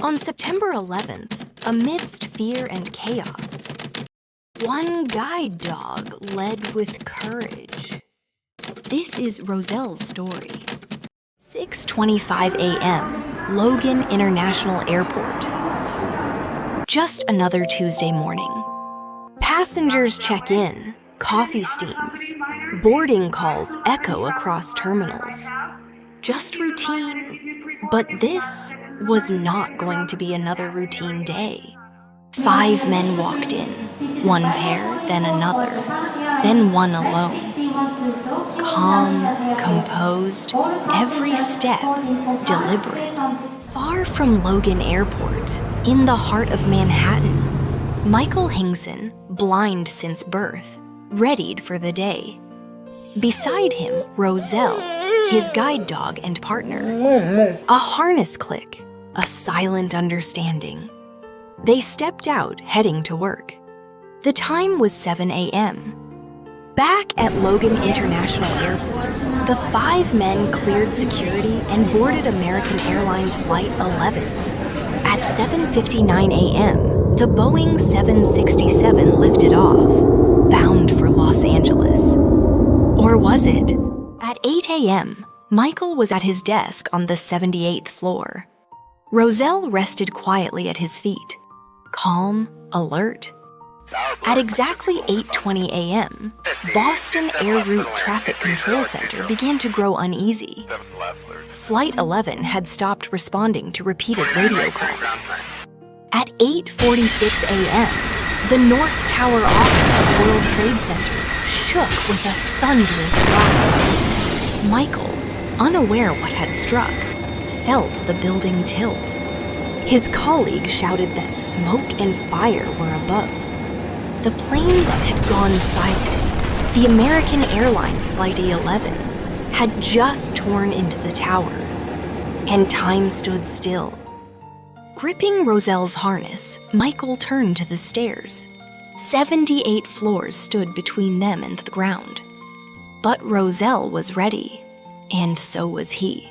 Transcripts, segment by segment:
On September 11th, amidst fear and chaos, one guide dog led with courage. This is Roselle's story. 6:25 a.m., Logan International Airport. Just another Tuesday morning. Passengers check in, coffee steams, boarding calls echo across terminals. Just routine, but this was not going to be another routine day. 5 men walked in, one pair, then another, then one alone. Calm, composed, every step deliberate. Far from Logan Airport, in the heart of Manhattan, Michael Hingson, blind since birth, readied for the day. Beside him, Roselle, his guide dog and partner. A harness click, a silent understanding. They stepped out, heading to work. The time was 7 a.m. Back at Logan International Airport, the 5 men cleared security and boarded American Airlines Flight 11. At 7:59 a.m., the Boeing 767 lifted off, bound for Los Angeles. Or was it? At 8 a.m., Michael was at his desk on the 78th floor. Roselle rested quietly at his feet, calm, alert. At exactly 8:20 a.m., Boston Air Route Traffic Control Center began to grow uneasy. Flight 11 had stopped responding to repeated radio calls. At 8:46 a.m., the North Tower office of World Trade Center shook with a thunderous blast. Michael, unaware what had struck, felt the building tilt. His colleague shouted that smoke and fire were above. The plane that had gone silent, the American Airlines Flight A11, had just torn into the tower, and time stood still. Gripping Roselle's harness, Michael turned to the stairs. 78 floors stood between them and the ground. But Roselle was ready, and so was he.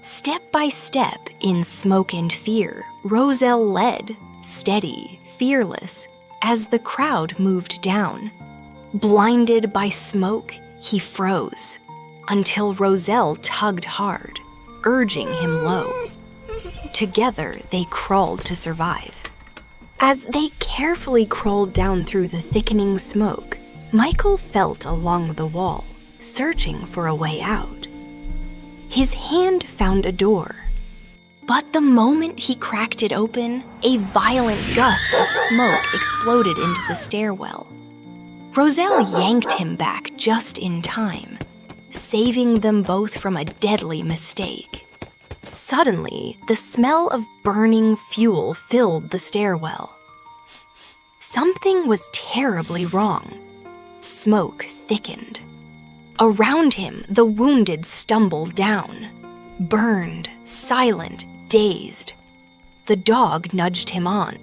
Step by step, in smoke and fear, Roselle led, steady, fearless, as the crowd moved down. Blinded by smoke, he froze, until Roselle tugged hard, urging him low. Together, they crawled to survive. As they carefully crawled down through the thickening smoke, Michael felt along the wall, searching for a way out. His hand found a door, but the moment he cracked it open, a violent gust of smoke exploded into the stairwell. Roselle yanked him back just in time, saving them both from a deadly mistake. Suddenly, the smell of burning fuel filled the stairwell. Something was terribly wrong. Smoke thickened. Around him, the wounded stumbled down, burned, silent, dazed. The dog nudged him on.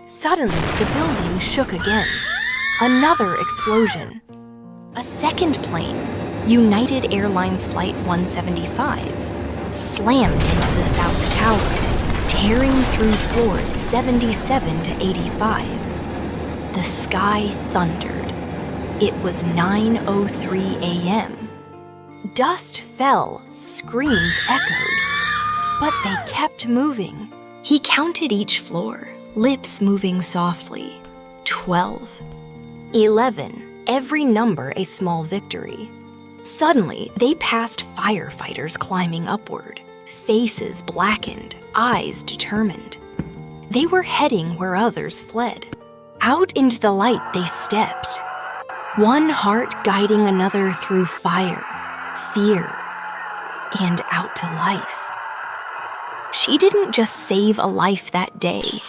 Suddenly, the building shook again. Another explosion. A second plane, United Airlines Flight 175, slammed into the South Tower, tearing through floors 77 to 85. The sky thundered. It was 9:03 a.m. Dust fell, screams echoed, but they kept moving. He counted each floor, lips moving softly. 12, 11, every number a small victory. Suddenly, they passed firefighters climbing upward, faces blackened, eyes determined. They were heading where others fled. Out into the light they stepped, one heart guiding another through fire, fear, and out to life. She didn't just save a life that day.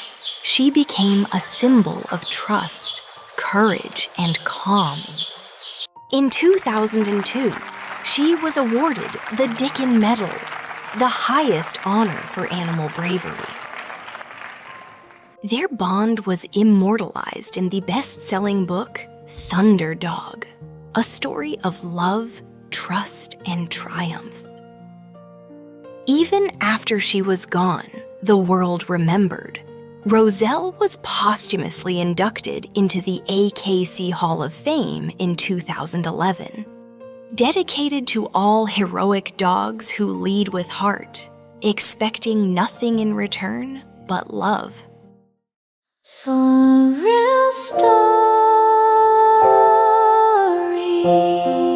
She became a symbol of trust, courage, and calm. In 2002, she was awarded the Dickin Medal, the highest honor for animal bravery. Their bond was immortalized in the best-selling book, Thunder Dog, a story of love, trust, and triumph. Even after she was gone, the world remembered. Roselle was posthumously inducted into the AKC Hall of Fame in 2011. Dedicated to all heroic dogs who lead with heart, expecting nothing in return but love. FurrealStories.